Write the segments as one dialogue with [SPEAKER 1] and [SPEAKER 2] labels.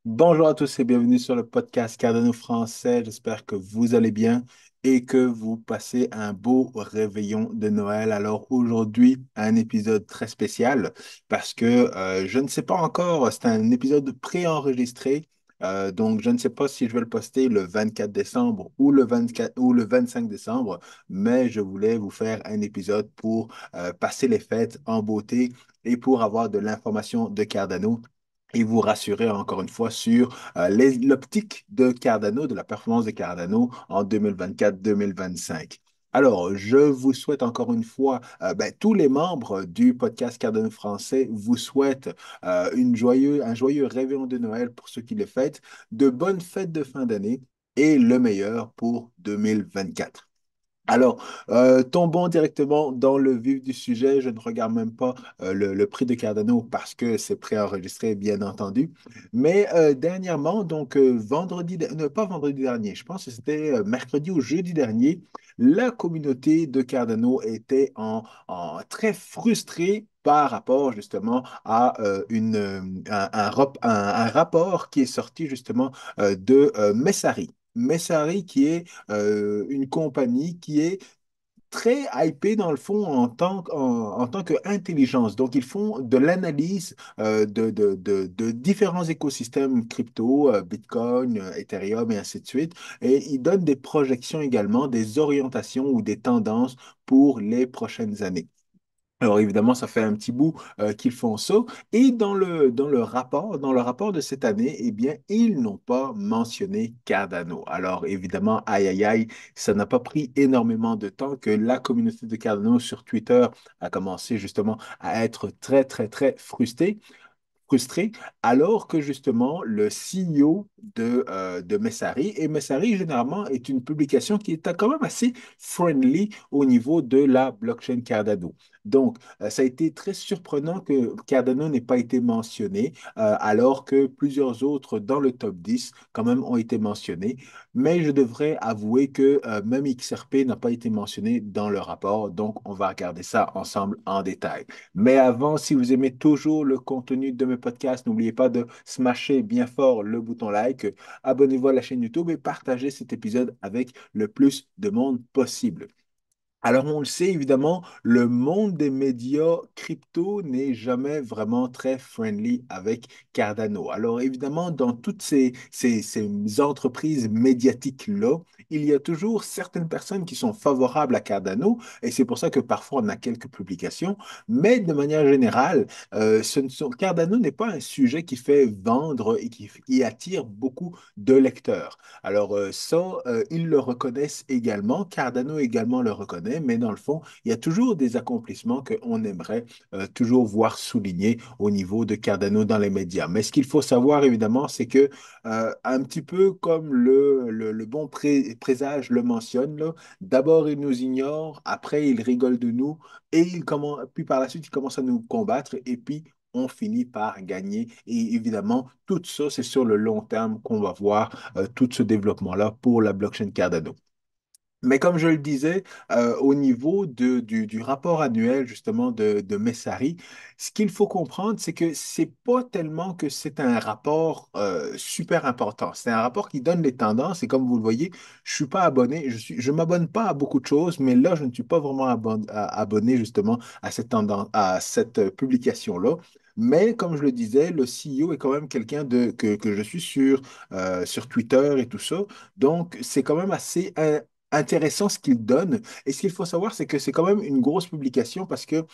[SPEAKER 1] Bonjour à tous et bienvenue sur le podcast Cardano français. J'espère que vous allez bien et que vous passez un beau réveillon de Noël. Alors aujourd'hui, un épisode très spécial parce que je ne sais pas encore, c'est un épisode préenregistré. Donc je ne sais pas si je vais le poster le 24 décembre ou le 24 ou le 25 décembre, mais je voulais vous faire un épisode pour passer les fêtes en beauté et pour avoir de l'information de Cardano et vous rassurer encore une fois sur l'optique de Cardano, de la performance de Cardano en 2024-2025. Alors, je vous souhaite encore une fois, tous les membres du podcast Cardano français vous souhaitent un joyeux réveillon de Noël pour ceux qui le fêtent, de bonnes fêtes de fin d'année et le meilleur pour 2024. Alors, tombons directement dans le vif du sujet. Je ne regarde même pas le prix de Cardano parce que c'est préenregistré, bien entendu. Mais dernièrement, donc pas vendredi dernier, je pense que c'était mercredi ou jeudi dernier, la communauté de Cardano était très frustrée par rapport justement à un rapport qui est sorti justement de Messari. Messari qui est une compagnie qui est très hypée dans le fond en tant qu'intelligence. Donc, ils font de l'analyse de différents écosystèmes crypto, Bitcoin, Ethereum et ainsi de suite. Et ils donnent des projections également, des orientations ou des tendances pour les prochaines années. Alors évidemment, ça fait un petit bout qu'ils font ça. Et dans le rapport de cette année, eh bien, ils n'ont pas mentionné Cardano. Alors évidemment, aïe aïe aïe, ça n'a pas pris énormément de temps que la communauté de Cardano sur Twitter a commencé justement à être très très très frustré, alors que justement le CEO de Messari, et Messari généralement est une publication qui est quand même assez friendly au niveau de la blockchain Cardano. Donc, ça a été très surprenant que Cardano n'ait pas été mentionné, alors que plusieurs autres dans le top 10 quand même ont été mentionnés. Mais je devrais avouer que même XRP n'a pas été mentionné dans le rapport, donc on va regarder ça ensemble en détail. Mais avant, si vous aimez toujours le contenu de mes podcasts, n'oubliez pas de smasher bien fort le bouton like, abonnez-vous à la chaîne YouTube et partagez cet épisode avec le plus de monde possible. Alors, on le sait évidemment, le monde des médias crypto n'est jamais vraiment très friendly avec Cardano. Alors, évidemment, dans toutes ces entreprises médiatiques-là, il y a toujours certaines personnes qui sont favorables à Cardano, et c'est pour ça que parfois on a quelques publications, mais de manière générale, Cardano n'est pas un sujet qui fait vendre et qui attire beaucoup de lecteurs. Alors, ils le reconnaissent également, Cardano également le reconnaît, mais dans le fond, il y a toujours des accomplissements qu'on aimerait toujours voir soulignés au niveau de Cardano dans les médias. Mais ce qu'il faut savoir, évidemment, c'est que, un petit peu comme le bon présage le mentionne, là, d'abord, il nous ignore, après, il rigole de nous, puis par la suite, il commence à nous combattre, et puis on finit par gagner. Et évidemment, tout ça, c'est sur le long terme qu'on va voir tout ce développement-là pour la blockchain Cardano. Mais comme je le disais, au niveau du rapport annuel justement de Messari, ce qu'il faut comprendre, c'est que c'est pas tellement que c'est un rapport super important. C'est un rapport qui donne les tendances et comme vous le voyez, je suis pas abonné, je m'abonne pas à beaucoup de choses, mais là, je ne suis pas vraiment abonné justement à cette tendance, à cette publication-là. Mais comme je le disais, le CEO est quand même quelqu'un que je suis sur Twitter et tout ça. Donc, c'est quand même assez intéressant ce qu'il donne. Et ce qu'il faut savoir, c'est que c'est quand même une grosse publication parce que,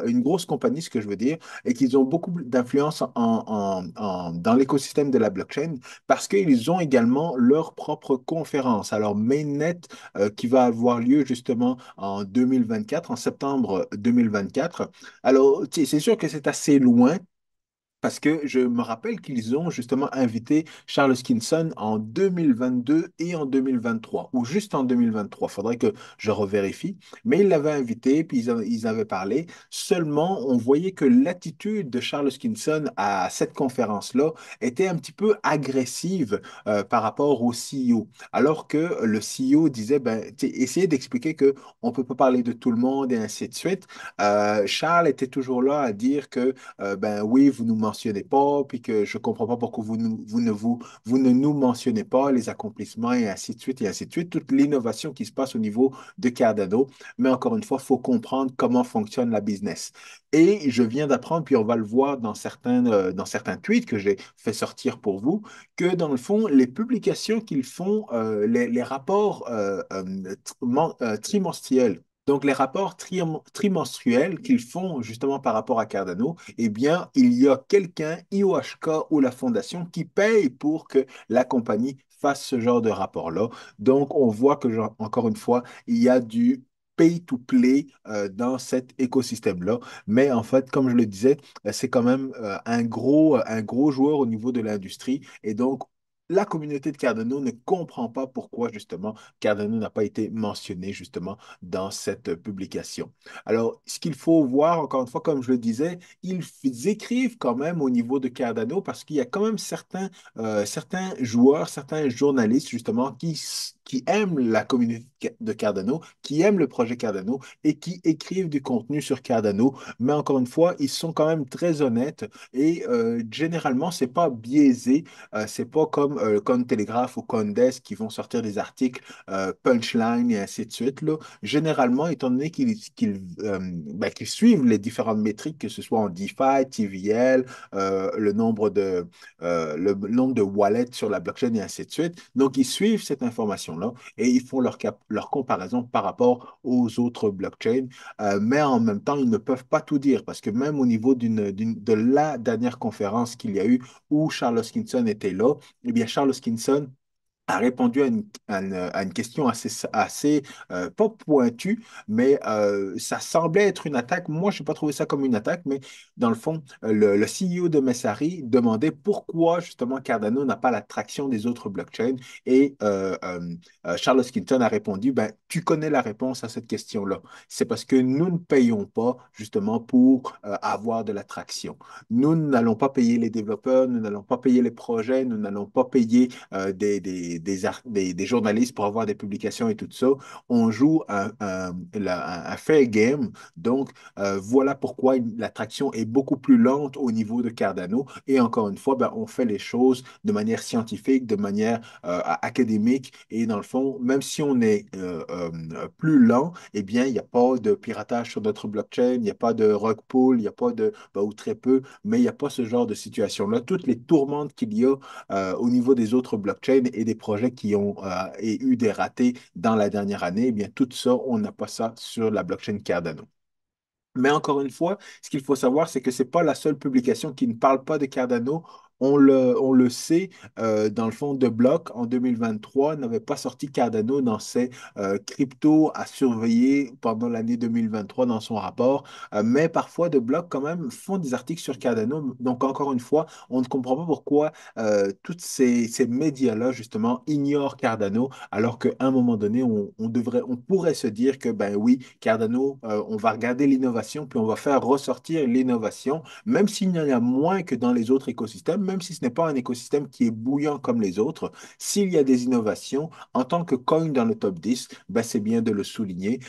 [SPEAKER 1] une grosse compagnie, ce que je veux dire, et qu'ils ont beaucoup d'influence dans l'écosystème de la blockchain parce qu'ils ont également leur propre conférence. Alors, Mainnet, qui va avoir lieu justement en 2024, en septembre 2024. Alors, tu sais, c'est sûr que c'est assez loin. Parce que je me rappelle qu'ils ont justement invité Charles Skinson en 2022 et en 2023, ou juste en 2023. Il faudrait que je revérifie. Mais ils l'avaient invité, puis ils avaient parlé. Seulement, on voyait que l'attitude de Charles Skinson à cette conférence-là était un petit peu agressive par rapport au CEO. Alors que le CEO disait, ben, essayez d'expliquer que on peut pas parler de tout le monde et ainsi de suite. Charles était toujours là à dire que ben oui, vous nous mentionnez mentionnez pas, puis que je comprends pas pourquoi vous ne nous mentionnez pas les accomplissements et ainsi de suite et ainsi de suite, toute l'innovation qui se passe au niveau de Cardano. Mais encore une fois, il faut comprendre comment fonctionne la business. Et je viens d'apprendre, puis on va le voir dans certains tweets que j'ai fait sortir pour vous, que dans le fond, les publications qu'ils font, les rapports trimestriels, donc, les rapports trimestriels qu'ils font justement par rapport à Cardano, eh bien, il y a quelqu'un, IOHK ou la fondation, qui paye pour que la compagnie fasse ce genre de rapport-là. Donc, on voit que, encore une fois, il y a du pay to play dans cet écosystème-là. Mais en fait, comme je le disais, c'est quand même un gros joueur au niveau de l'industrie. Et donc, la communauté de Cardano ne comprend pas pourquoi justement Cardano n'a pas été mentionné justement dans cette publication. Alors, ce qu'il faut voir, encore une fois, comme je le disais, ils écrivent quand même au niveau de Cardano parce qu'il y a quand même certains joueurs, certains journalistes, justement, qui aiment la communauté de Cardano, qui aiment le projet Cardano et qui écrivent du contenu sur Cardano. Mais encore une fois, ils sont quand même très honnêtes et généralement, c'est pas biaisé. C'est pas comme Cointelegraph ou Coindesk qui vont sortir des articles punchline et ainsi de suite, là. Généralement, étant donné qu'ils suivent les différentes métriques, que ce soit en DeFi, TVL, le nombre de wallets sur la blockchain et ainsi de suite. Donc, ils suivent cette information-là et ils font leur comparaison par rapport aux autres blockchains. Mais en même temps, ils ne peuvent pas tout dire parce que même au niveau de la dernière conférence qu'il y a eu où Charles Hoskinson était là, eh bien, Charles Hoskinson a répondu à une question assez pas pointue, mais ça semblait être une attaque. Moi, je n'ai pas trouvé ça comme une attaque, mais dans le fond, le CEO de Messari demandait pourquoi justement Cardano n'a pas la traction des autres blockchains. Et Charles Hoskinson a répondu, ben, tu connais la réponse à cette question-là. C'est parce que nous ne payons pas justement pour avoir de la traction. Nous n'allons pas payer les développeurs, nous n'allons pas payer les projets, nous n'allons pas payer des journalistes pour avoir des publications et tout ça. On joue un fair game. Donc, voilà pourquoi l'attraction est beaucoup plus lente au niveau de Cardano. Et encore une fois, ben, on fait les choses de manière scientifique, de manière académique. Et dans le fond, même si on est plus lent, eh bien, il n'y a pas de piratage sur notre blockchain, il n'y a pas de rug pull, il n'y a pas de, ben, ou très peu, mais il n'y a pas ce genre de situation-là. Toutes les tourmentes qu'il y a au niveau des autres blockchains et des projets qui ont eu des ratés dans la dernière année, eh bien, tout ça, on n'a pas ça sur la blockchain Cardano. Mais encore une fois, ce qu'il faut savoir, c'est que ce n'est pas la seule publication qui ne parle pas de Cardano. On le sait, dans le fond, de Block, en 2023, n'avait pas sorti Cardano dans ses cryptos à surveiller pendant l'année 2023 dans son rapport. Mais parfois, de Block, quand même, font des articles sur Cardano. Donc, encore une fois, on ne comprend pas pourquoi tous ces médias-là, justement, ignorent Cardano, alors qu'à un moment donné, on pourrait se dire que, ben oui, Cardano, on va regarder l'innovation, puis on va faire ressortir l'innovation, même s'il y en a moins que dans les autres écosystèmes, même si ce n'est pas un écosystème qui est bouillant comme les autres, s'il y a des innovations, en tant que coin dans le top 10, ben c'est bien de le souligner.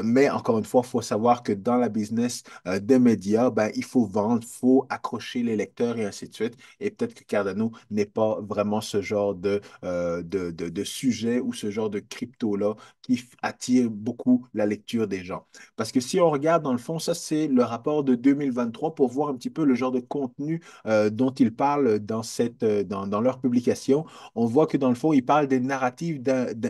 [SPEAKER 1] Mais encore une fois, il faut savoir que dans la business des médias, ben, il faut vendre, il faut accrocher les lecteurs et ainsi de suite. Et peut-être que Cardano n'est pas vraiment ce genre de sujet ou ce genre de crypto-là qui attire beaucoup la lecture des gens. Parce que si on regarde dans le fond, ça c'est le rapport de 2023 pour voir un petit peu le genre de contenu dont ils parlent dans leur publication. On voit que dans le fond, ils parlent des narratifs,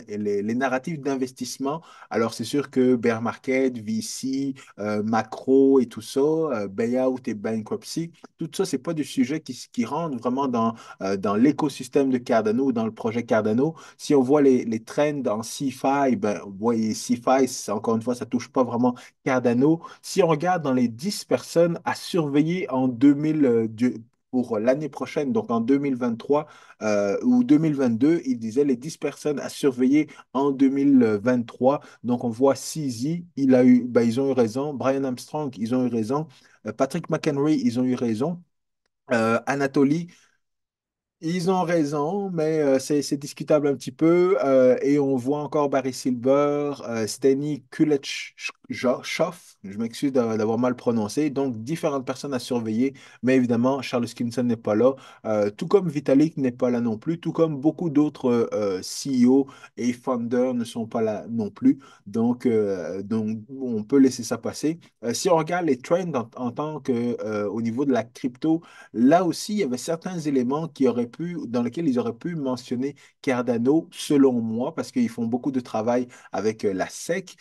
[SPEAKER 1] les narratifs d'investissement. Alors c'est sûr que bear market, VC, macro et tout ça, buyout et bankruptcy, tout ça, c'est pas des sujets qui rentrent vraiment dans l'écosystème de Cardano ou dans le projet Cardano. Si on voit les trends en CeFi, ben, vous voyez, CeFi, encore une fois, ça touche pas vraiment Cardano. Si on regarde dans les 10 personnes à surveiller pour l'année prochaine, donc en 2023 ou 2022, il disait les 10 personnes à surveiller en 2023. Donc on voit CZ, ben, ils ont eu raison. Brian Armstrong, ils ont eu raison. Patrick McHenry, ils ont eu raison. Anatoly, Ils ont raison, mais c'est discutable un petit peu. Et on voit encore Barry Silver, Steny Kuleshov, je m'excuse d'avoir mal prononcé. Donc, différentes personnes à surveiller. Mais évidemment, Charles Hoskinson n'est pas là. Tout comme Vitalik n'est pas là non plus. Tout comme beaucoup d'autres CEO et founders ne sont pas là non plus. Donc, on peut laisser ça passer. Si on regarde les trends en tant que, au niveau de la crypto, là aussi, il y avait certains éléments dans lesquels ils auraient pu mentionner Cardano, selon moi, parce qu'ils font beaucoup de travail avec la SEC.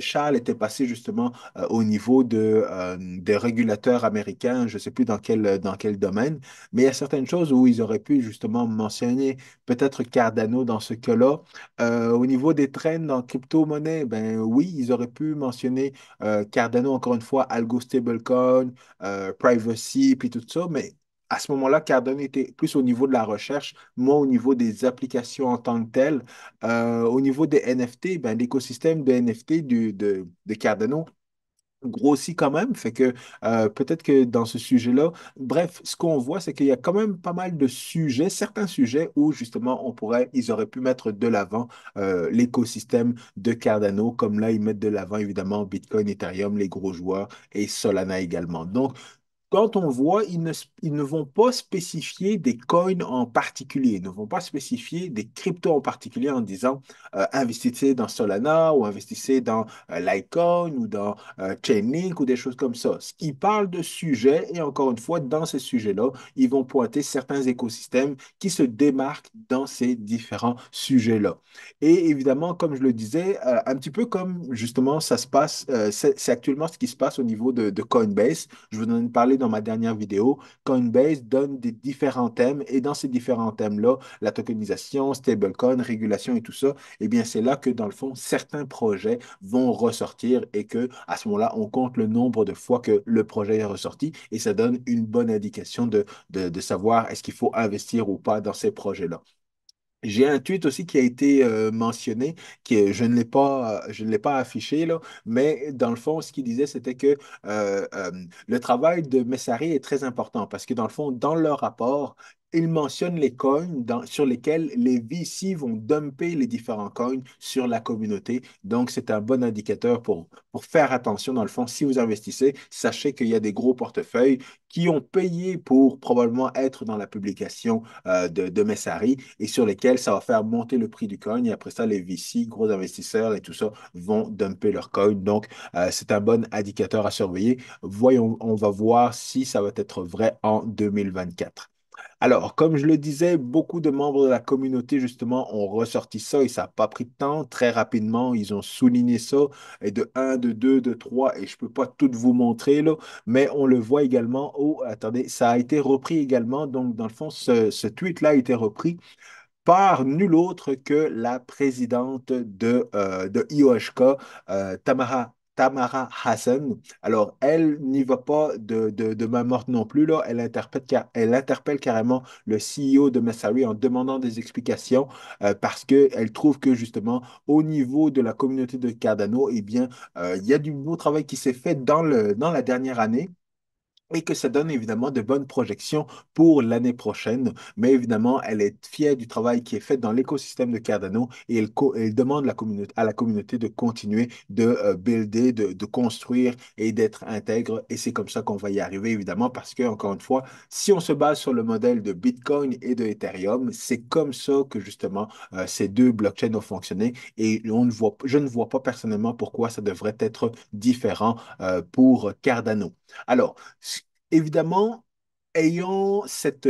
[SPEAKER 1] Charles était passé justement au niveau des régulateurs américains, je ne sais plus dans quel domaine, mais il y a certaines choses où ils auraient pu justement mentionner peut-être Cardano dans ce cas-là. Au niveau des trends en crypto-monnaie, ben oui, ils auraient pu mentionner Cardano, encore une fois, Algo Stablecoin, privacy, puis tout ça. Mais à ce moment-là, Cardano était plus au niveau de la recherche, moi au niveau des applications en tant que telles. Au niveau des NFT, ben, l'écosystème de NFT de Cardano grossit quand même, fait que peut-être que dans ce sujet-là, bref, ce qu'on voit, c'est qu'il y a quand même pas mal de sujets, certains sujets où justement ils auraient pu mettre de l'avant l'écosystème de Cardano, comme là, ils mettent de l'avant évidemment Bitcoin, Ethereum, les gros joueurs et Solana également. Donc, quand on voit, ils ne vont pas spécifier des coins en particulier, ils ne vont pas spécifier des cryptos en particulier en disant investissez dans Solana ou investissez dans Litecoin ou dans Chainlink ou des choses comme ça. Ils parlent de sujets et encore une fois, dans ces sujets-là, ils vont pointer certains écosystèmes qui se démarquent dans ces différents sujets-là. Et évidemment, comme je le disais, un petit peu comme justement ça se passe, c'est actuellement ce qui se passe au niveau de Coinbase. Je vous en ai parlé dans ma dernière vidéo. Coinbase donne des différents thèmes et dans ces différents thèmes-là, la tokenisation, stablecoin, régulation et tout ça, eh bien, c'est là que dans le fond, certains projets vont ressortir et que à ce moment-là, on compte le nombre de fois que le projet est ressorti et ça donne une bonne indication de savoir est-ce qu'il faut investir ou pas dans ces projets-là. J'ai un tweet aussi qui a été mentionné, je ne l'ai pas affiché là, mais dans le fond, ce qu'il disait, c'était que le travail de Messari est très important parce que dans le fond, dans leur rapport, ils mentionnent les coins sur lesquels les VC vont dumper les différents coins sur la communauté. Donc, c'est un bon indicateur pour faire attention. Dans le fond, si vous investissez, sachez qu'il y a des gros portefeuilles qui ont payé pour probablement être dans la publication de Messari et sur lesquels ça va faire monter le prix du coin. Et après ça, les VC, gros investisseurs et tout ça, vont dumper leur coin. Donc, c'est un bon indicateur à surveiller. Voyons, on va voir si ça va être vrai en 2024. Alors, comme je le disais, beaucoup de membres de la communauté, justement, ont ressorti ça et ça n'a pas pris de temps. Très rapidement, ils ont souligné ça, et de un, de 2, de 3, et je ne peux pas tout vous montrer, là, mais on le voit également. Oh, attendez, ça a été repris également. Donc, dans le fond, ce tweet-là a été repris par nul autre que la présidente de IOHK, Tamara Hassan. Alors, elle n'y va pas de main morte non plus, là. Elle interpelle carrément le CEO de Messari en demandant des explications parce qu'elle trouve que justement, au niveau de la communauté de Cardano, eh bien, il y a du beau travail qui s'est fait dans la dernière année et que ça donne évidemment de bonnes projections pour l'année prochaine. Mais évidemment, elle est fière du travail qui est fait dans l'écosystème de Cardano et elle demande à la communauté de continuer de builder, de construire et d'être intègre. Et c'est comme ça qu'on va y arriver, évidemment, parce que, encore une fois, si on se base sur le modèle de Bitcoin et de Ethereum, c'est comme ça que justement ces deux blockchains ont fonctionné et je ne vois pas personnellement pourquoi ça devrait être différent pour Cardano. Alors, évidemment, ayant cette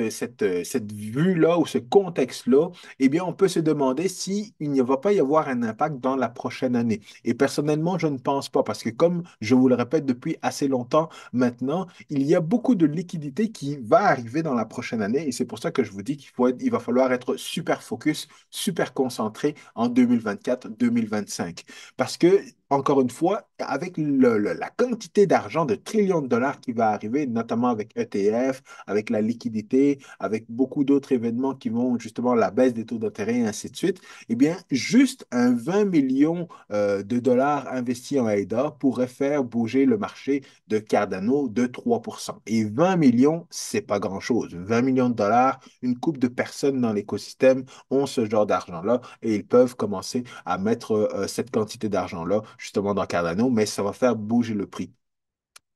[SPEAKER 1] vue-là ou ce contexte-là, eh bien, on peut se demander si il ne va pas y avoir un impact dans la prochaine année. Et personnellement, je ne pense pas, parce que comme je vous le répète depuis assez longtemps maintenant, il y a beaucoup de liquidités qui va arriver dans la prochaine année. Et c'est pour ça que je vous dis il va falloir être super focus, super concentré en 2024-2025. Parce que encore une fois, avec la quantité d'argent, de trillions de dollars qui va arriver, notamment avec ETF, avec la liquidité, avec beaucoup d'autres événements qui vont justement la baisse des taux d'intérêt et ainsi de suite, eh bien, juste un 20 millions de dollars investis en AIDA pourrait faire bouger le marché de Cardano de 3%. Et 20 millions, c'est pas grand-chose. 20 millions de dollars, une couple de personnes dans l'écosystème ont ce genre d'argent-là et ils peuvent commencer à mettre cette quantité d'argent-là justement dans Cardano, mais ça va faire bouger le prix.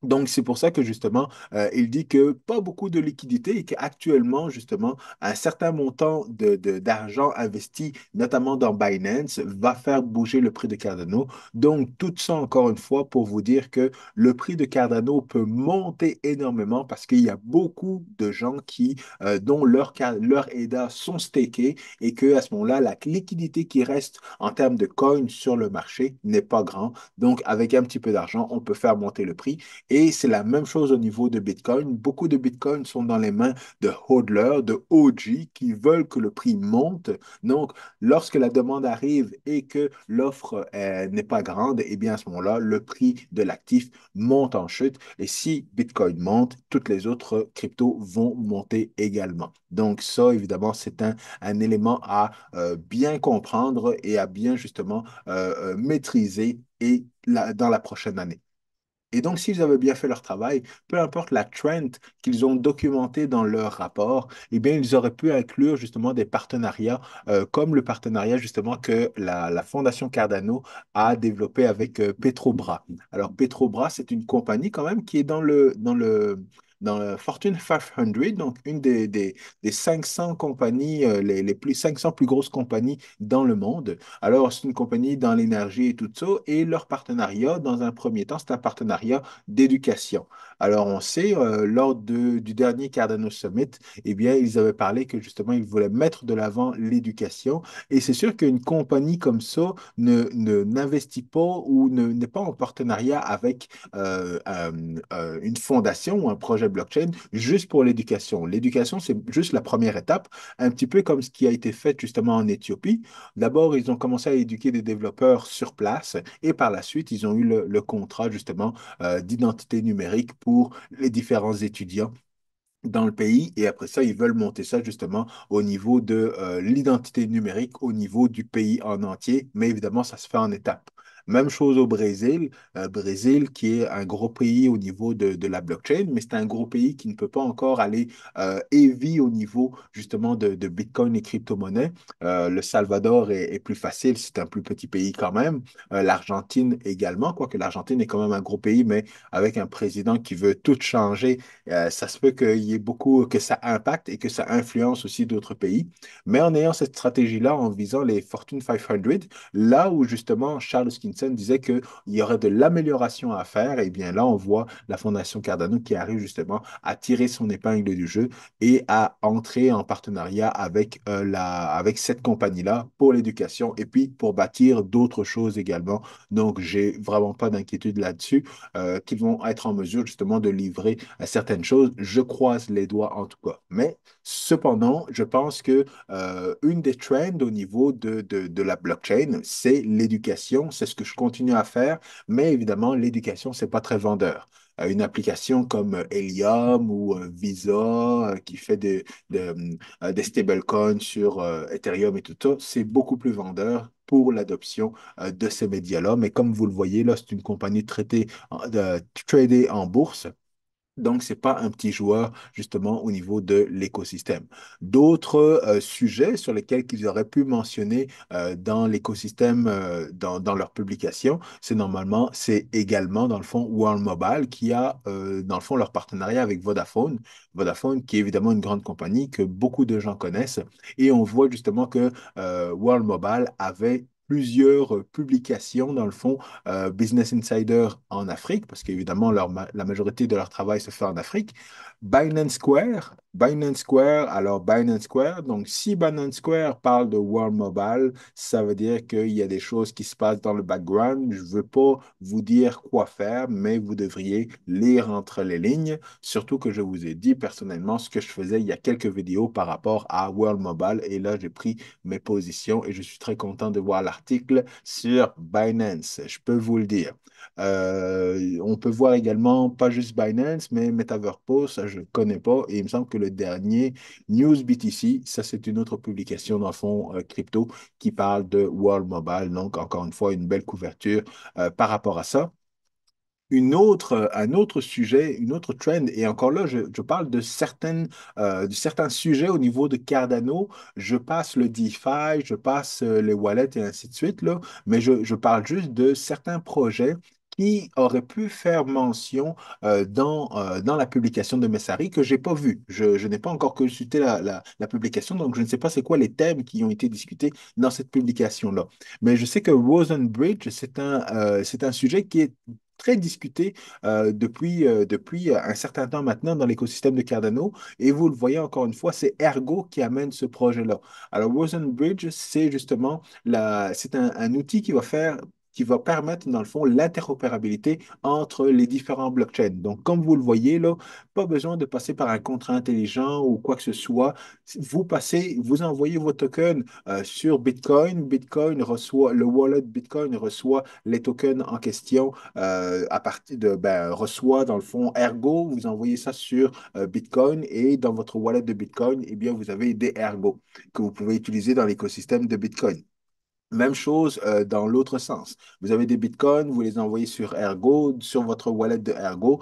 [SPEAKER 1] Donc, c'est pour ça que justement, il dit que pas beaucoup de liquidités et qu'actuellement, justement, un certain montant d'argent investi, notamment dans Binance, va faire bouger le prix de Cardano. Donc, tout ça, encore une fois, pour vous dire que le prix de Cardano peut monter énormément parce qu'il y a beaucoup de gens dont leur EDA sont stakés et que à ce moment-là, la liquidité qui reste en termes de coins sur le marché n'est pas grand. Donc, avec un petit peu d'argent, on peut faire monter le prix. Et c'est la même chose au niveau de Bitcoin. Beaucoup de Bitcoins sont dans les mains de hodlers, de OG qui veulent que le prix monte. Donc, lorsque la demande arrive et que l'offre n'est pas grande, eh bien à ce moment-là, le prix de l'actif monte en chute. Et si Bitcoin monte, toutes les autres cryptos vont monter également. Donc, ça, évidemment, c'est un élément à bien comprendre et à bien justement maîtriser dans la prochaine année. Et donc, s'ils avaient bien fait leur travail, peu importe la trend qu'ils ont documentée dans leur rapport, eh bien, ils auraient pu inclure justement des partenariats, comme le partenariat justement que la Fondation Cardano a développé avec Petrobras. Alors, Petrobras, c'est une compagnie quand même qui est dans le Fortune 500, donc une des 500 compagnies, les 500 plus grosses compagnies dans le monde. Alors, c'est une compagnie dans l'énergie et tout ça, et leur partenariat, dans un premier temps, c'est un partenariat d'éducation. Alors, on sait, lors du dernier Cardano Summit, eh bien, ils avaient parlé que justement, ils voulaient mettre de l'avant l'éducation, et c'est sûr qu'une compagnie comme ça n'investit pas ou n'est pas en partenariat avec une fondation ou un projet blockchain juste pour l'éducation. L'éducation, c'est juste la première étape, un petit peu comme ce qui a été fait justement en Éthiopie. D'abord, ils ont commencé à éduquer des développeurs sur place et par la suite, ils ont eu le contrat justement d'identité numérique pour les différents étudiants dans le pays et après ça, ils veulent monter ça justement au niveau de l'identité numérique, au niveau du pays en entier, mais évidemment, ça se fait en étapes. Même chose au Brésil, Brésil qui est un gros pays au niveau de la blockchain, mais c'est un gros pays qui ne peut pas encore aller heavy au niveau justement de Bitcoin et crypto-monnaie. Le Salvador est plus facile, c'est un plus petit pays quand même. L'Argentine également, quoique l'Argentine est quand même un gros pays, mais avec un président qui veut tout changer ça se peut qu'il y ait beaucoup, que ça impacte et que ça influence aussi d'autres pays. Mais en ayant cette stratégie-là, en visant les Fortune 500, là où justement Charles Hoskinson disait qu'il y aurait de l'amélioration à faire, et bien là, on voit la Fondation Cardano qui arrive justement à tirer son épingle du jeu et à entrer en partenariat avec cette compagnie-là pour l'éducation et puis pour bâtir d'autres choses également. Donc, j'ai vraiment pas d'inquiétude là-dessus qu'ils vont être en mesure justement de livrer à certaines choses. Je croise les doigts en tout cas. Mais cependant, je pense que une des trends au niveau de la blockchain, c'est l'éducation. C'est ce que je continue à faire. Mais évidemment, l'éducation, c'est pas très vendeur. Une application comme Helium ou Visa qui fait des stablecoins sur Ethereum et tout ça, c'est beaucoup plus vendeur pour l'adoption de ces médias-là. Mais comme vous le voyez, là, c'est une compagnie tradée en bourse. Donc, ce n'est pas un petit joueur, justement, au niveau de l'écosystème. D'autres sujets sur lesquels qu'ils auraient pu mentionner dans l'écosystème, dans leur publication, c'est également, dans le fond, World Mobile qui a, dans le fond, leur partenariat avec Vodafone. Vodafone, qui est évidemment une grande compagnie que beaucoup de gens connaissent. Et on voit justement que World Mobile avait plusieurs publications, dans le fond, Business Insider en Afrique, parce qu'évidemment, la majorité de leur travail se fait en Afrique. Binance Square, Binance Square, alors Binance Square, donc si Binance Square parle de World Mobile, ça veut dire qu'il y a des choses qui se passent dans le background. Je ne veux pas vous dire quoi faire, mais vous devriez lire entre les lignes, surtout que je vous ai dit personnellement ce que je faisais il y a quelques vidéos par rapport à World Mobile, et là j'ai pris mes positions et je suis très content de voir l'article sur Binance, je peux vous le dire. On peut voir également, pas juste Binance, mais Metaverse Post, ça je ne connais pas. Et il me semble que le dernier, News BTC, ça c'est une autre publication dans le fond crypto qui parle de World Mobile. Donc, encore une fois, une belle couverture par rapport à ça. Un autre sujet, une autre trend, et encore là, je parle de certains sujets au niveau de Cardano. Je passe le DeFi, je passe les wallets et ainsi de suite, là, mais je parle juste de certains projets qui auraient pu faire mention dans la publication de Messari que je n'ai pas vu. Je n'ai pas encore consulté la publication, donc je ne sais pas c'est quoi les thèmes qui ont été discutés dans cette publication-là. Mais je sais que Rosenbridge, c'est un sujet qui est très discuté depuis un certain temps maintenant dans l'écosystème de Cardano. Et vous le voyez encore une fois, c'est Ergo qui amène ce projet-là. Alors, Rosenbridge, c'est justement c'est un outil qui va permettre, dans le fond, l'interopérabilité entre les différents blockchains. Donc, comme vous le voyez, là, pas besoin de passer par un contrat intelligent ou quoi que ce soit. Vous envoyez vos tokens sur Bitcoin. Le wallet Bitcoin reçoit les tokens en question à partir reçoit dans le fond Ergo, vous envoyez ça sur Bitcoin et dans votre wallet de Bitcoin, eh bien, vous avez des Ergo que vous pouvez utiliser dans l'écosystème de Bitcoin. Même chose dans l'autre sens. Vous avez des bitcoins, vous les envoyez sur Ergo, sur votre wallet de Ergo,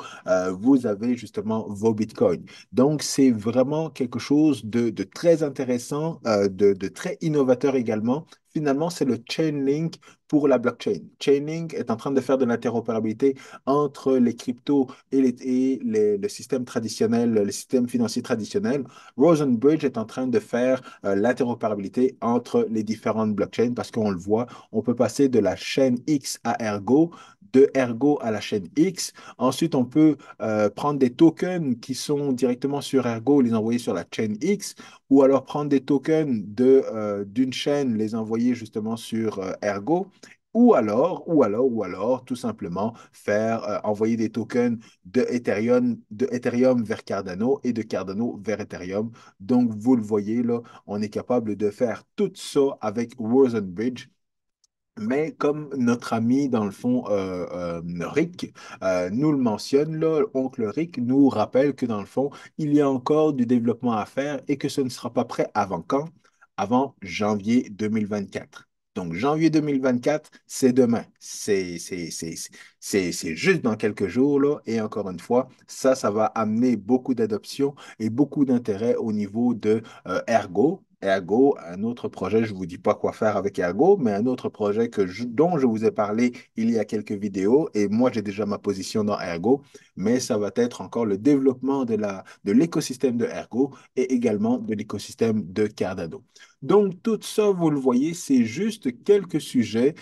[SPEAKER 1] vous avez justement vos bitcoins. Donc, c'est vraiment quelque chose de très intéressant, de très innovateur également. Finalement, c'est le Chainlink pour la blockchain. Chainlink est en train de faire de l'interopérabilité entre les cryptos le système traditionnel, le système financier traditionnel. Rosenbridge est en train de faire l'interopérabilité entre les différentes blockchains parce qu'on le voit, on peut passer de la chaîne X à Ergo, de Ergo à la chaîne X. Ensuite, on peut prendre des tokens qui sont directement sur Ergo, les envoyer sur la chaîne X, ou alors prendre des tokens d'une chaîne, les envoyer justement sur Ergo. Ou alors, tout simplement envoyer des tokens de Ethereum vers Cardano et de Cardano vers Ethereum. Donc, vous le voyez, là, on est capable de faire tout ça avec Rosenbridge. Mais comme notre ami, dans le fond, Rick, nous le mentionne, là, oncle Rick nous rappelle que, dans le fond, il y a encore du développement à faire et que ce ne sera pas prêt avant quand? Avant janvier 2024. Donc, janvier 2024, c'est demain. C'est juste dans quelques jours, là. Et encore une fois, ça va amener beaucoup d'adoption et beaucoup d'intérêt au niveau de Ergo. Ergo, un autre projet, je ne vous dis pas quoi faire avec Ergo, mais un autre projet dont je vous ai parlé il y a quelques vidéos, et moi j'ai déjà ma position dans Ergo, mais ça va être encore le développement de l'écosystème de Ergo et également de l'écosystème de Cardano. Donc tout ça, vous le voyez, c'est juste quelques sujets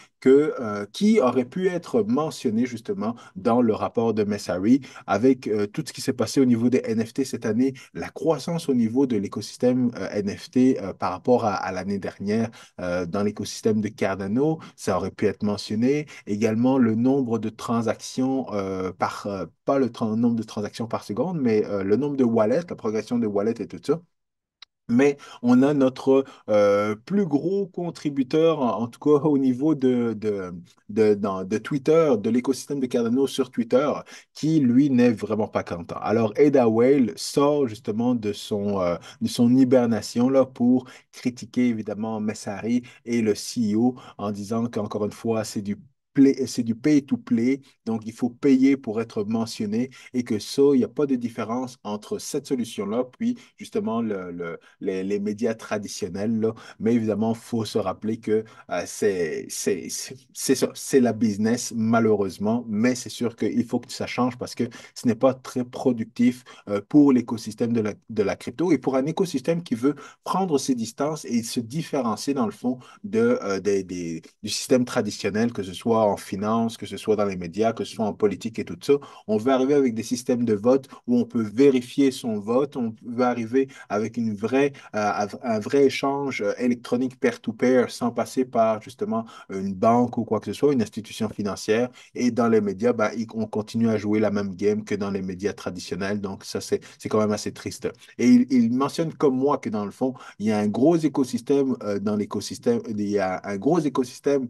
[SPEAKER 1] qui auraient pu être mentionnés justement dans le rapport de Messari avec tout ce qui s'est passé au niveau des NFT cette année, la croissance au niveau de l'écosystème NFT par rapport à l'année dernière dans l'écosystème de Cardano, ça aurait pu être mentionné. Également, le nombre de transactions pas nombre de transactions par seconde, mais le nombre de wallets, la progression de wallets et tout ça. Mais on a notre plus gros contributeur, en tout cas au niveau de Twitter, de l'écosystème de Cardano sur Twitter, qui, lui, n'est vraiment pas content. Alors, Ada Whale sort justement de son hibernation là, pour critiquer évidemment Messari et le CEO en disant qu'encore une fois, c'est du pay to play, donc il faut payer pour être mentionné et que ça, il n'y a pas de différence entre cette solution-là, puis justement les médias traditionnels, là. Mais évidemment, il faut se rappeler que c'est ça, c'est la business, malheureusement, mais c'est sûr qu'il faut que ça change parce que ce n'est pas très productif pour l'écosystème de la crypto et pour un écosystème qui veut prendre ses distances et se différencier, dans le fond, du système traditionnel, que ce soit soit en finance, que ce soit dans les médias, que ce soit en politique et tout ça. On veut arriver avec des systèmes de vote où on peut vérifier son vote. On veut arriver avec un vrai échange électronique peer-to-peer sans passer par justement une banque ou quoi que ce soit, une institution financière. Et dans les médias, ben, on continue à jouer la même game que dans les médias traditionnels. Donc, ça, c'est quand même assez triste. Et il mentionne comme moi que dans le fond, il y a un gros écosystème dans l'écosystème, il y a un gros écosystème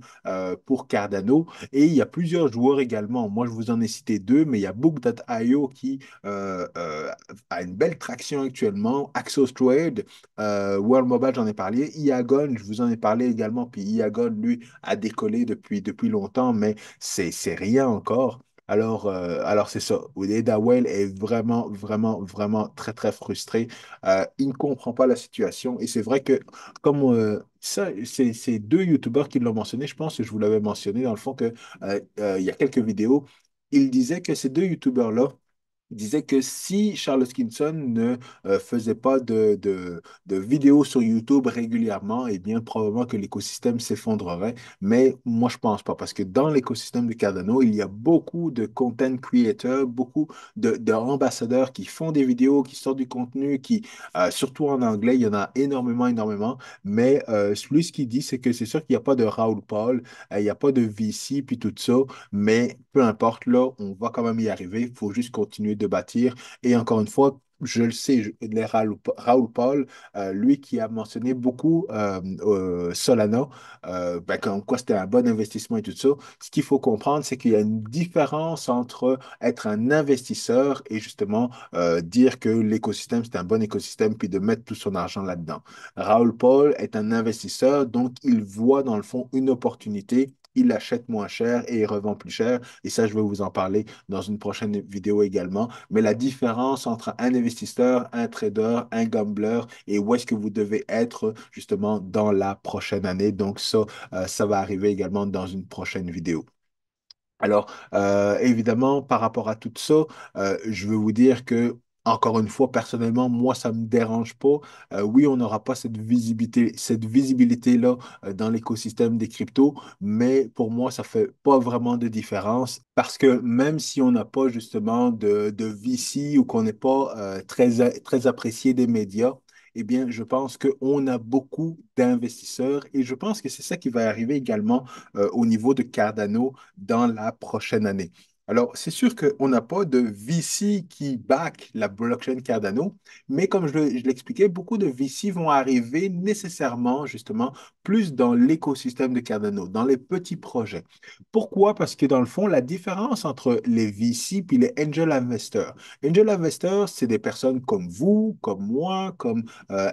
[SPEAKER 1] pour Cardano et il y a plusieurs joueurs également. Moi, je vous en ai cité deux, mais il y a Book.io qui a une belle traction actuellement. Axos Trade, World Mobile, j'en ai parlé. Iagon, je vous en ai parlé également. Puis Iagon, lui, a décollé depuis longtemps, mais c'est rien encore. Alors c'est ça. Eda Well est vraiment, vraiment, vraiment très, très frustré. Il ne comprend pas la situation. Et c'est vrai que, comme ça, c'est deux YouTubeurs qui l'ont mentionné. Je pense que je vous l'avais mentionné dans le fond que il y a quelques vidéos. Il disait que ces deux YouTubeurs-là disait que si Charles Hoskinson ne faisait pas de vidéos sur YouTube régulièrement, eh bien, probablement que l'écosystème s'effondrerait. Mais moi, je pense pas, parce que dans l'écosystème de Cardano, il y a beaucoup de content creators, beaucoup d'ambassadeurs qui font des vidéos, qui sortent du contenu, surtout en anglais, il y en a énormément, énormément. Mais lui, ce qu'il dit, c'est que c'est sûr qu'il n'y a pas de Raoul Paul, il n'y a pas de VC, puis tout ça. Mais peu importe, là, on va quand même y arriver. Il faut juste continuer de bâtir. Et encore une fois, je le sais, Raoul Paul, lui qui a mentionné beaucoup Solana, ben, comme quoi c'était un bon investissement et tout ça. Ce qu'il faut comprendre, c'est qu'il y a une différence entre être un investisseur et justement dire que l'écosystème, c'est un bon écosystème, puis de mettre tout son argent là-dedans. Raoul Paul est un investisseur, donc il voit dans le fond une opportunité, il achète moins cher et il revend plus cher. Et ça, je vais vous en parler dans une prochaine vidéo également. Mais la différence entre un investisseur, un trader, un gambler et où est-ce que vous devez être justement dans la prochaine année. Donc ça va arriver également dans une prochaine vidéo. Alors, évidemment, par rapport à tout ça, je veux vous dire que, encore une fois, personnellement, moi, ça ne me dérange pas. Oui, on n'aura pas cette visibilité-là dans l'écosystème des cryptos, mais pour moi, ça ne fait pas vraiment de différence parce que même si on n'a pas justement de VC ou qu'on n'est pas très apprécié des médias, eh bien, je pense qu'on a beaucoup d'investisseurs et je pense que c'est ça qui va arriver également au niveau de Cardano dans la prochaine année. Alors, c'est sûr qu'on n'a pas de VC qui back la blockchain Cardano, mais comme je l'expliquais, beaucoup de VC vont arriver nécessairement, justement, plus dans l'écosystème de Cardano, dans les petits projets. Pourquoi? Parce que dans le fond, la différence entre les VC et les Angel Investors, c'est des personnes comme vous, comme moi, comme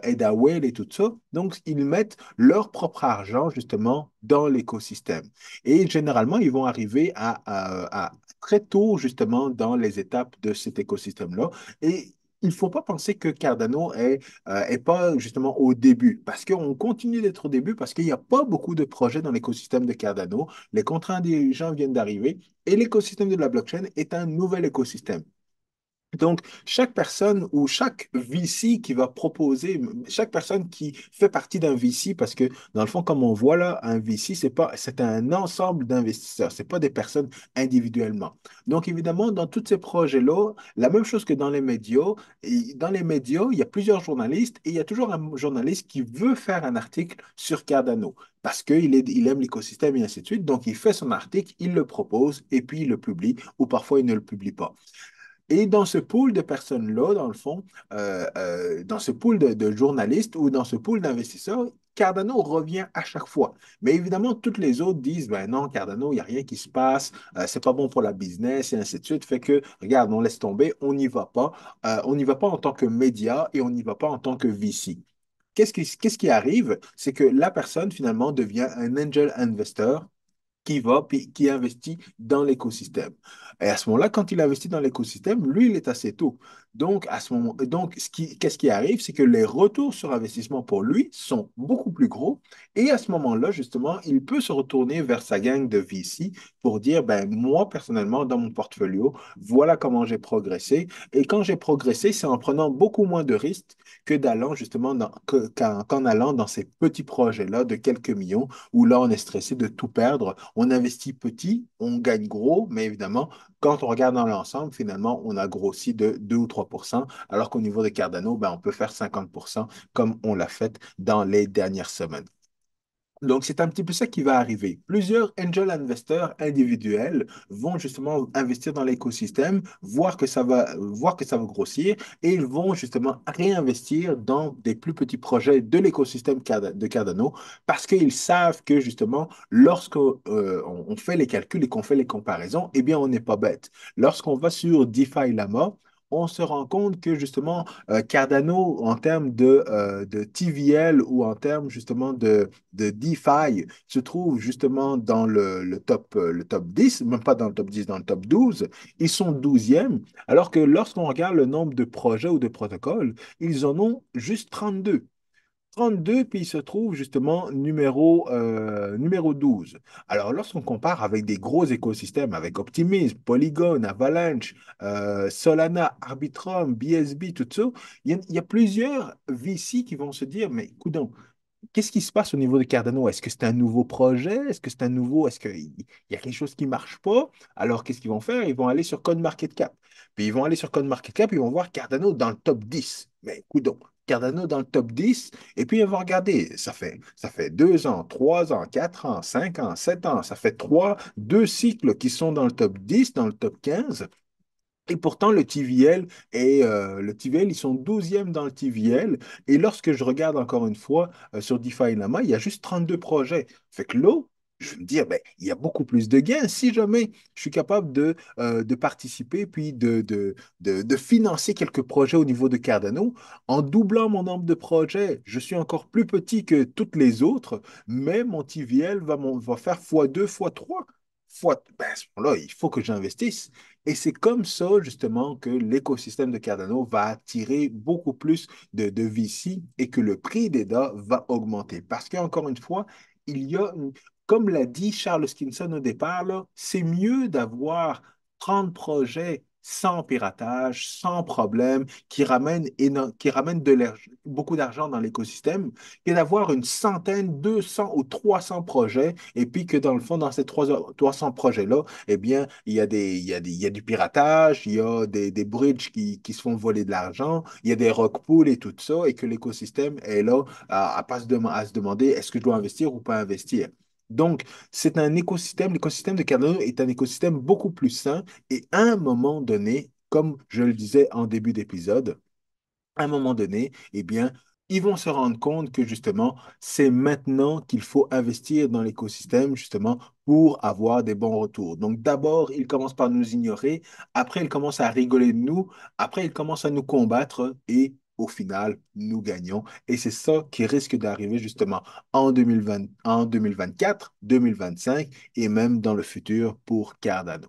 [SPEAKER 1] Eda Whale et tout ça. Donc, ils mettent leur propre argent, justement, dans l'écosystème. Et généralement, ils vont arriver à très tôt, justement, dans les étapes de cet écosystème-là. Et il ne faut pas penser que Cardano est pas justement au début, parce qu'on continue d'être au début, parce qu'il n'y a pas beaucoup de projets dans l'écosystème de Cardano. Les contrats des gens viennent d'arriver et l'écosystème de la blockchain est un nouvel écosystème. Donc, chaque personne ou chaque VC qui va proposer, chaque personne qui fait partie d'un VC, parce que dans le fond, comme on voit là, un VC, c'est un ensemble d'investisseurs, c'est pas des personnes individuellement. Donc, évidemment, dans tous ces projets-là, la même chose que dans les médias, et dans les médias, il y a plusieurs journalistes et il y a toujours un journaliste qui veut faire un article sur Cardano parce il aime l'écosystème et ainsi de suite. Donc, il fait son article, il le propose et puis il le publie ou parfois il ne le publie pas. Et dans ce pool de personnes-là, dans le fond, dans ce pool de journalistes ou dans ce pool d'investisseurs, Cardano revient à chaque fois. Mais évidemment, toutes les autres disent, ben non, Cardano, il n'y a rien qui se passe, c'est pas bon pour la business et ainsi de suite. Fait que, regarde, on laisse tomber, on n'y va pas. On n'y va pas en tant que média et on n'y va pas en tant que VC. Qu'est-ce qui arrive? C'est que la personne, finalement, devient un angel investor qui va, puis qui investit dans l'écosystème. Et à ce moment-là, quand il investit dans l'écosystème, lui, il est assez tôt. Donc, à ce moment, donc qu'est-ce qui arrive? C'est que les retours sur investissement pour lui sont beaucoup plus gros. Et à ce moment-là, justement, il peut se retourner vers sa gang de VC pour dire, ben, moi, personnellement, dans mon portfolio, voilà comment j'ai progressé. Et quand j'ai progressé, c'est en prenant beaucoup moins de risques que d'allant, justement, qu'en allant dans ces petits projets-là de quelques millions où là, on est stressé de tout perdre. on investit petit, on gagne gros, mais évidemment, quand on regarde dans l'ensemble, finalement, on a grossi de 2 ou 3%, alors qu'au niveau de Cardano, ben, on peut faire 50% comme on l'a fait dans les dernières semaines. Donc, c'est un petit peu ça qui va arriver. Plusieurs angel investors individuels vont justement investir dans l'écosystème, voir que ça va grossir et ils vont justement réinvestir dans des plus petits projets de l'écosystème de Cardano parce qu'ils savent que justement, lorsqu'on fait les calculs et qu'on fait les comparaisons, eh bien, on n'est pas bête. Lorsqu'on va sur DeFi Lama, on se rend compte que justement, Cardano, en termes de TVL ou en termes justement de DeFi se trouve justement dans le top 10, même pas dans le top 10, dans le top 12. Ils sont 12e, alors que lorsqu'on regarde le nombre de projets ou de protocoles, ils en ont juste 32. 32, puis il se trouve justement numéro 12. Alors, lorsqu'on compare avec des gros écosystèmes, avec Optimism, Polygon, Avalanche, Solana, Arbitrum, BSB, tout ça, il y a plusieurs VC qui vont se dire, mais coudonc, qu'est-ce qui se passe au niveau de Cardano? Est-ce que c'est un nouveau projet? Est-ce qu'il y a quelque chose qui ne marche pas? Alors, qu'est-ce qu'ils vont faire? Ils vont aller sur CoinMarketCap. Puis ils vont aller sur CoinMarketCap, ils vont voir Cardano dans le top 10. Mais écoute donc, Cardano dans le top 10, et puis ils vont regarder, ça fait 2 ans, 3 ans, 4 ans, 5 ans, 7 ans, ça fait 2 cycles qui sont dans le top 10, dans le top 15. Et pourtant, le TVL, ils sont 12e dans le TVL. Et lorsque je regarde encore une fois sur DeFi Lama, il y a juste 32 projets. Fait que là, je vais me dire, ben, il y a beaucoup plus de gains si jamais je suis capable de participer puis de financer quelques projets au niveau de Cardano. En doublant mon nombre de projets, je suis encore plus petit que toutes les autres, mais mon TVL va faire x2, x3. Ben, à ce moment-là, il faut que j'investisse. Et c'est comme ça, justement, que l'écosystème de Cardano va attirer beaucoup plus de VC et que le prix des DA va augmenter. Parce qu'encore une fois, il y a, comme l'a dit Charles Hoskinson au départ, là, c'est mieux d'avoir 30 projets sans piratage, sans problème, qui ramènent beaucoup d'argent dans l'écosystème, que d'avoir une centaine, 200 ou 300 projets, et puis que dans le fond, dans ces 300 projets-là, eh bien, il y a du piratage, il y a des bridges qui se font voler de l'argent, il y a des rug pools et tout ça, et que l'écosystème est là à se demander est-ce que je dois investir ou pas investir. Donc, c'est un écosystème, l'écosystème de Cardano est un écosystème beaucoup plus sain et à un moment donné, comme je le disais en début d'épisode, à un moment donné, eh bien, ils vont se rendre compte que justement, c'est maintenant qu'il faut investir dans l'écosystème justement pour avoir des bons retours. Donc d'abord, ils commencent par nous ignorer, après ils commencent à rigoler de nous, après ils commencent à nous combattre et au final, nous gagnons. Et c'est ça qui risque d'arriver justement en 2020, en 2024, 2025 et même dans le futur pour Cardano.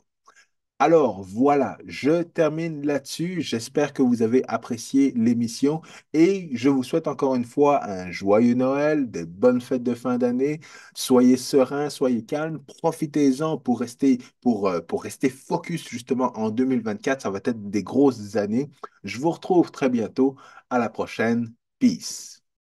[SPEAKER 1] Alors voilà, je termine là-dessus. J'espère que vous avez apprécié l'émission et je vous souhaite encore une fois un joyeux Noël, de bonnes fêtes de fin d'année. Soyez sereins, soyez calmes, profitez-en pour rester focus justement en 2024. Ça va être des grosses années. Je vous retrouve très bientôt. À la prochaine. Peace.